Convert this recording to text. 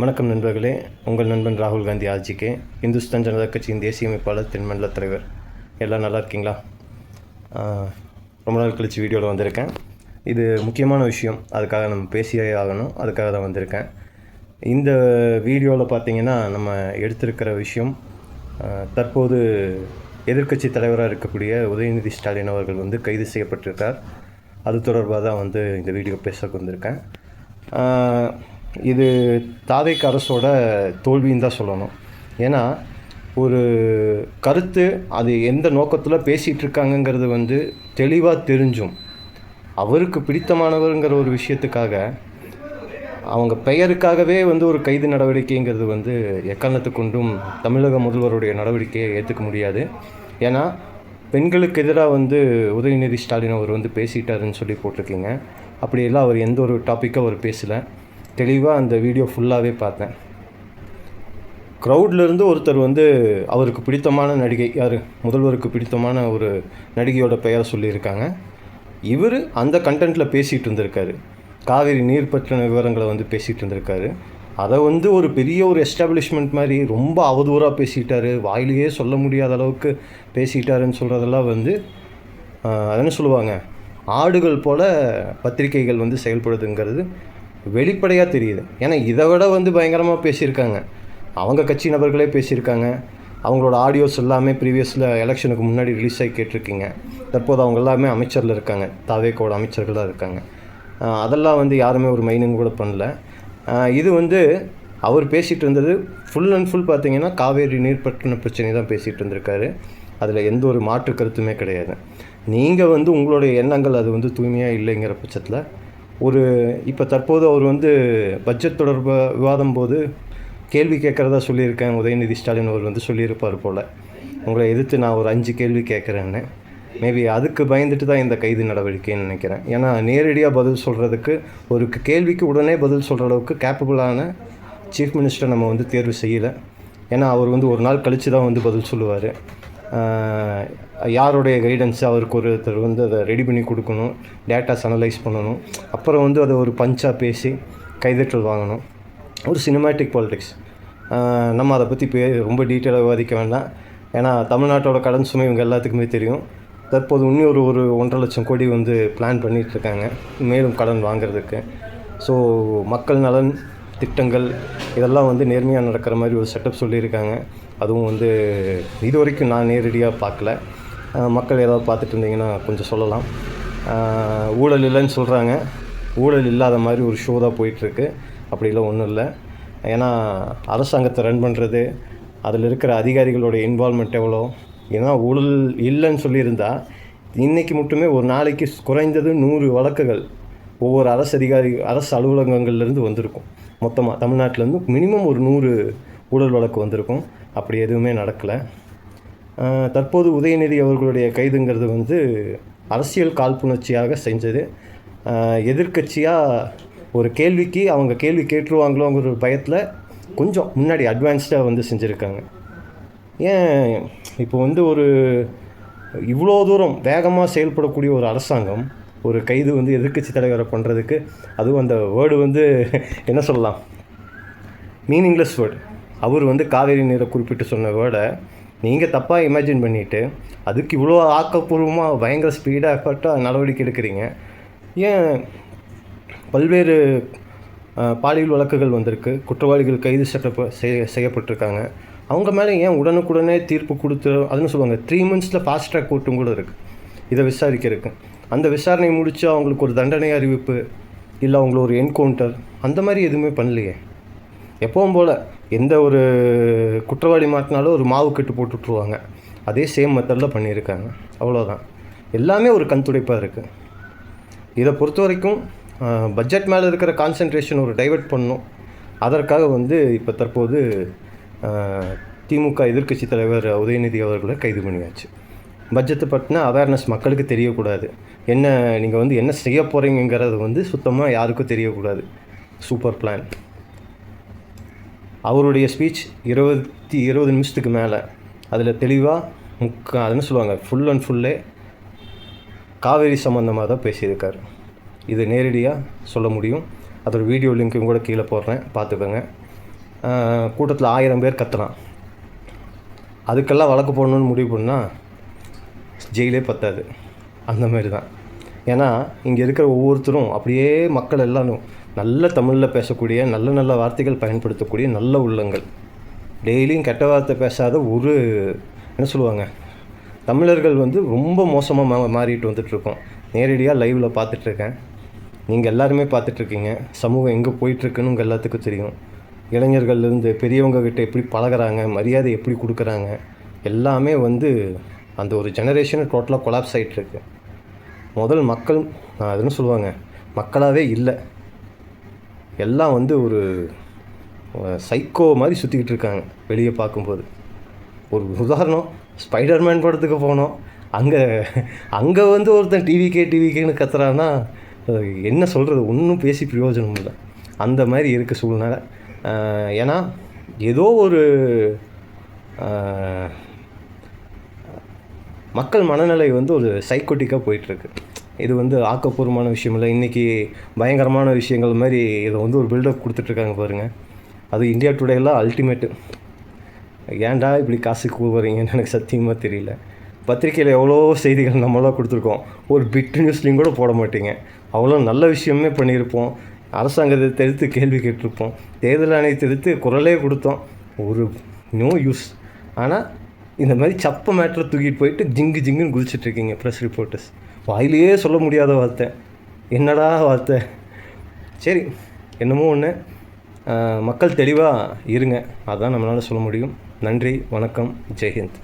வணக்கம் நண்பர்களே, உங்கள் நண்பன் ராகுல் காந்தி ஆர்ஜிகே, இந்துஸ்தான் ஜனதா கட்சியின் தேசிய அமைப்பாளர், தென்மண்டல தலைவர். எல்லாம் நல்லா இருக்கீங்களா? ரொம்ப நாள் கழிச்சு வீடியோவில் வந்திருக்கேன். இது முக்கியமான விஷயம், அதுக்காக நம்ம பேசியே ஆகணும், அதுக்காக தான் வந்திருக்கேன். இந்த வீடியோவில் பார்த்திங்கன்னா நம்ம எடுத்திருக்கிற விஷயம், தற்போது எதிர்க்கட்சி தலைவராக இருக்கக்கூடிய உதயநிதி ஸ்டாலின் அவர்கள் வந்து கைது செய்யப்பட்டிருக்கார். அது தொடர்பாக தான் வந்து இந்த வீடியோ பேச வந்திருக்கேன். இது தாவேக அரசோட தோல்வின்னு தான் சொல்லணும். ஏன்னா ஒரு கருத்து அது எந்த நோக்கத்தில் பேசிகிட்டு இருக்காங்கங்கிறது வந்து தெளிவாக தெரிஞ்சும் அவருக்கு பிடித்தமானவருங்கிற ஒரு விஷயத்துக்காக அவங்க பெயருக்காகவே வந்து ஒரு கைது நடவடிக்கைங்கிறது வந்து எக்காரணத்தை கொண்டும் தமிழக முதல்வருடைய நடவடிக்கையை ஏற்றுக்க முடியாது. ஏன்னா பெண்களுக்கு எதிராக வந்து உதயநிதி ஸ்டாலின் அவர் வந்து பேசிட்டாருன்னு சொல்லி போட்டிருக்கீங்க. அப்படியெல்லாம் அவர் எந்த ஒரு டாப்பிக்கும் அவர் பேசலை. தெளிவாக அந்த வீடியோ ஃபுல்லாகவே பார்த்தேன். க்ரௌட்லேருந்து ஒருத்தர் வந்து அவருக்கு பிடித்தமான நடிகை யார், முதல்வருக்கு பிடித்தமான ஒரு நடிகையோட பெயரை சொல்லியிருக்காங்க. இவர் அந்த கண்டென்ட்டில் பேசிகிட்டு இருந்திருக்காரு. காவேரி நீர் பற்றின விவரங்களை வந்து பேசிகிட்டு இருந்திருக்காரு. அதை வந்து ஒரு பெரிய ஒரு எஸ்டாப்ளிஷ்மெண்ட் மாதிரி ரொம்ப அவதூறாக பேசிட்டாரு, வாயிலேயே சொல்ல முடியாத அளவுக்கு பேசிட்டாருன்னு சொல்கிறதெல்லாம் வந்து என்ன சொல்லுவாங்க, ஆடுகள் போல் பத்திரிகைகள் வந்து செயல்படுதுங்கிறது வெளிப்படையாக தெரியுது. ஏன்னா இதை விட வந்து பயங்கரமாக பேசியிருக்காங்க. அவங்க கட்சி நபர்களே பேசியிருக்காங்க. அவங்களோட ஆடியோஸ் எல்லாமே ப்ரீவியஸில் எலெக்ஷனுக்கு முன்னாடி ரிலீஸ் ஆகி கேட்டிருக்கீங்க. தற்போது அவங்க எல்லாமே அமைச்சரில் இருக்காங்க, தாவேகோட அமைச்சர்களாக இருக்காங்க. அதெல்லாம் வந்து யாருமே ஒரு மைனிங் கூட பண்ணல. இது வந்து அவர் பேசிகிட்டு இருந்தது ஃபுல் அண்ட் ஃபுல் பார்த்திங்கன்னா காவேரி நீர் பற்றின பிரச்சனை தான் பேசிகிட்டு இருந்திருக்காரு. அதில் எந்த ஒரு மாற்று கருத்துமே கிடையாது. நீங்கள் வந்து உங்களுடைய எண்ணங்கள் அது வந்து தூய்மையாக இல்லைங்கிற பட்சத்தில் இப்போ தற்போது அவர் வந்து பட்ஜெட் தொடர்பாக விவாதம் போது கேள்வி கேட்குறதா சொல்லியிருக்கேன். உதயநிதி ஸ்டாலின் அவர் வந்து சொல்லியிருப்பார் போல், உங்களை எதிர்த்து நான் ஒரு 5 கேள்வி கேட்குறேன்னு. மேபி அதுக்கு பயந்துட்டு தான் இந்த கைது நடவடிக்கைன்னு நினைக்கிறேன். ஏன்னா நேரடியாக பதில் சொல்கிறதுக்கு, ஒரு கேள்விக்கு உடனே பதில் சொல்கிற அளவுக்கு கேப்பபிளான சீஃப் மினிஸ்டர் நம்ம வந்து தேர்வு செய்யலை. ஏன்னா அவர் வந்து ஒரு நாள் கழித்து தான் வந்து பதில் சொல்லுவார். யாருடைய கைடன்ஸ், அவருக்கு ஒருத்தர் வந்து அதை ரெடி பண்ணி கொடுக்கணும், டேட்டாஸ் அனலைஸ் பண்ணணும், அப்புறம் வந்து அதை ஒரு பஞ்சாக பேசி கைதட்டல் வாங்கணும். ஒரு சினிமேட்டிக் பாலிடிக்ஸ். நம்ம அதை பற்றி ரொம்ப டீட்டெயிலாக விவாதிக்க வேண்டாம். ஏன்னா தமிழ்நாட்டோட கடன் சுமை இவங்க எல்லாத்துக்குமே தெரியும். தற்போது இன்னும் ஒரு 1.5 லட்சம் கோடி வந்து பிளான் பண்ணிகிட்ருக்காங்க மேலும் கடன் வாங்கிறதுக்கு. ஸோ மக்கள் நலன் திட்டங்கள் இதெல்லாம் வந்து நேர்மையாக நடக்கிற மாதிரி ஒரு செட்டப் சொல்லியிருக்காங்க. அதுவும் வந்து இது வரைக்கும் நான் நேரடியாக பார்க்கல. மக்கள் ஏதாவது பார்த்துட்டு இருந்தீங்கன்னா கொஞ்சம் சொல்லலாம். ஊழல் இல்லைன்னு சொல்கிறாங்க. ஊழல் இல்லாத மாதிரி ஒரு ஷோ தான் போயிட்டுருக்கு. அப்படிலாம் ஒன்றும் இல்லை. ஏன்னா அரசாங்கத்தை ரன் பண்ணுறது, அதில் இருக்கிற அதிகாரிகளோட இன்வால்மெண்ட் எவ்வளோ. ஏன்னா ஊழல் இல்லைன்னு சொல்லியிருந்தால் இன்றைக்கி மட்டுமே ஒரு நாளைக்கு குறைந்தது 100 வழக்குகள் ஒவ்வொரு அரசு அலுவலகங்கள்லேருந்து வந்திருக்கும். மொத்தமாக தமிழ்நாட்டிலேருந்து மினிமம் ஒரு 100 ஊழல் வழக்கு வந்திருக்கும். அப்படி எதுவுமே நடக்கலை. தற்போது உதயநிதி அவர்களுடைய கைதுங்கிறது வந்து அரசியல் காழ்ப்புணர்ச்சியாக செஞ்சது. எதிர்க்கட்சியாக ஒரு கேள்விக்கு அவங்க கேள்வி கேட்டுருவாங்களோங்கிற ஒரு பயத்தில் கொஞ்சம் முன்னாடி அட்வான்ஸ்டாக வந்து செஞ்சுருக்காங்க. ஏன் இப்போ வந்து ஒரு இவ்வளோ தூரம் வேகமாக செயல்படக்கூடிய ஒரு அரசாங்கம் ஒரு கைது வந்து எதிர்க்கட்சி தலைவரை பண்ணுறதுக்கு, அதுவும் அந்த வேர்டு வந்து என்ன சொல்லலாம், மீனிங்லெஸ் வேர்டு. அவர் வந்து காவேரி நீரை குறிப்பிட்டு சொன்ன வேர்டை நீங்கள் தப்பாக இமேஜின் பண்ணிவிட்டு அதுக்கு இவ்வளோ ஆக்கப்பூர்வமாக பயங்கர ஸ்பீடாக எஃபர்ட்டாக நடவடிக்கை எடுக்கிறீங்க. ஏன் பல்வேறு பாலியல் வழக்குகள் வந்திருக்கு, குற்றவாளிகள் கைது செய்யப்பட்டிருக்காங்க. அவங்க மேலே ஏன் உடனுக்குடனே தீர்ப்பு கொடுத்து, அதுன்னு சொல்லுவாங்க 3 monthஸில் ஃபாஸ்ட் ட்ராக் கோர்ட்டும் கூட இருக்குது இதை விசாரிக்கிறதுக்கு. அந்த விசாரணை முடித்து அவங்களுக்கு ஒரு தண்டனை அறிவிப்பு, இல்லை அவங்கள ஒரு என்கவுண்டர், அந்த மாதிரி எதுவுமே பண்ணலையே. எப்பவும் போல் எந்த ஒரு குற்றவாளி மாட்டினாலும் ஒரு மாவு கட்டு போட்டு விட்ருவாங்க. அதே சேம் மெத்தடில் பண்ணியிருக்காங்க. அவ்வளோதான். எல்லாமே ஒரு கண்துடைப்பாக இருக்குது. இதை பொறுத்த வரைக்கும் பட்ஜெட் மேலே இருக்கிற கான்சன்ட்ரேஷன் ஒரு டைவெர்ட் பண்ணணும். அதற்காக வந்து இப்போ தற்போது திமுக எதிர்க்கட்சி தலைவர் உதயநிதி அவர்களை கைது பண்ணியாச்சு. பட்ஜெட்டை பற்றின அவேர்னஸ் மக்களுக்கு தெரியக்கூடாது. என்ன நீங்கள் வந்து என்ன செய்ய போகிறீங்கிறது வந்து சுத்தமாக யாருக்கும் தெரியக்கூடாது. Super plan. அவருடைய ஸ்பீச் 20 நிமிஷத்துக்கு மேலே அதில் தெளிவாக அதுன்னு சொல்லுவாங்க ஃபுல் அண்ட் ஃபுல்லே காவேரி சம்மந்தமாக தான் பேசியிருக்காரு. இது நேரடியாக சொல்ல முடியும். அதோட வீடியோ லிங்க்கும் கூட கீழே போடுறேன், பார்த்துக்கோங்க. கூட்டத்தில் 1000 பேர் கத்துறான். அதுக்கெல்லாம் வழக்கு போடணுன்னு முடிவு பண்ணால் ஜெயிலே பத்தாது. அந்த மாதிரி தான். ஏன்னா இங்கே இருக்கிற ஒவ்வொருத்தரும் அப்படியே மக்கள் எல்லாரும் நல்ல தமிழில் பேசக்கூடிய நல்ல நல்ல வார்த்தைகள் பயன்படுத்தக்கூடிய நல்ல உள்ளங்கள். டெய்லியும் கெட்ட வார்த்தை பேசாத ஒரு என்ன சொல்லுவாங்க, தமிழர்கள் ரொம்ப மோசமாக மாறிட்டு வந்துட்டுருக்கோம். நேரடியாக லைவில் பார்த்துட்ருக்கேன். நீங்கள் எல்லாருமே பார்த்துட்ருக்கீங்க. சமூகம் எங்கே போயிட்டுருக்குன்னு உங்கள் எல்லாத்துக்கும் தெரியும். இளைஞர்கள்லேருந்து பெரியவங்கக்கிட்ட எப்படி பழகிறாங்க, மரியாதை எப்படி கொடுக்குறாங்க, எல்லாமே அந்த ஒரு ஜெனரேஷனை டோட்டலாக கொலாப்ஸ் ஆகிட்டுருக்கு. முதல் மக்கள் அதுன்னு சொல்லுவாங்க, மக்களாகவே இல்லை. எல்லாம் ஒரு சைக்கோ மாதிரி சுற்றிக்கிட்டு இருக்காங்க வெளியே பார்க்கும்போது. ஒரு உதாரணம், ஸ்பைடர்மேன் படத்துக்கு போனோம். அங்கே ஒருத்தன் டிவிகேன்னு கத்துறான்னா என்ன சொல்கிறது, ஒன்றும் பேசி பிரயோஜனம் இல்லை. அந்த மாதிரி இருக்குது சூழ்நிலை. ஏன்னா ஏதோ ஒரு மக்கள் மனநிலை ஒரு சைக்கோட்டிக்காக போயிட்டுருக்கு. இது ஆக்கப்பூர்வமான விஷயம் இல்லை. இன்றைக்கி பயங்கரமான விஷயங்கள் மாதிரி இதை ஒரு பில்டப் கொடுத்துட்ருக்காங்க பாருங்கள். அது இந்தியா டுடேலாம் அல்டிமேட்டு. ஏன்டா இப்படி காசு கூறுறீங்கன்னு எனக்கு சத்தியமாக தெரியல. பத்திரிக்கையில் எவ்வளோ செய்திகள் நம்மளாம் கொடுத்துருக்கோம். ஒரு பிட் நியூஸ்லேயும் கூட போட மாட்டீங்க. அவ்வளோ நல்ல விஷயமே பண்ணியிருப்போம். அரசாங்கத்தை தெரிவித்து கேள்வி கேட்டிருப்போம். தேர்தல் ஆணையத்தை தெரிவித்து குரலே கொடுத்தோம். ஒரு நோ யூஸ். ஆனால் இந்த மாதிரி சப்ப மேட்டரை தூக்கிட்டு போயிட்டு ஜிங்குன்னு குதிச்சிட்ருக்கீங்க ப்ரெஸ் ரிப்போர்ட்டர்ஸ். வாயிலேயே சொல்ல முடியாத வார்த்தை. என்னடா வார்த்தை. சரி, என்னமோ ஒன்று. மக்கள் தெளிவாக இருங்க, அதுதான் நம்மளால் சொல்ல முடியும். நன்றி, வணக்கம், ஜெய்ஹிந்த்.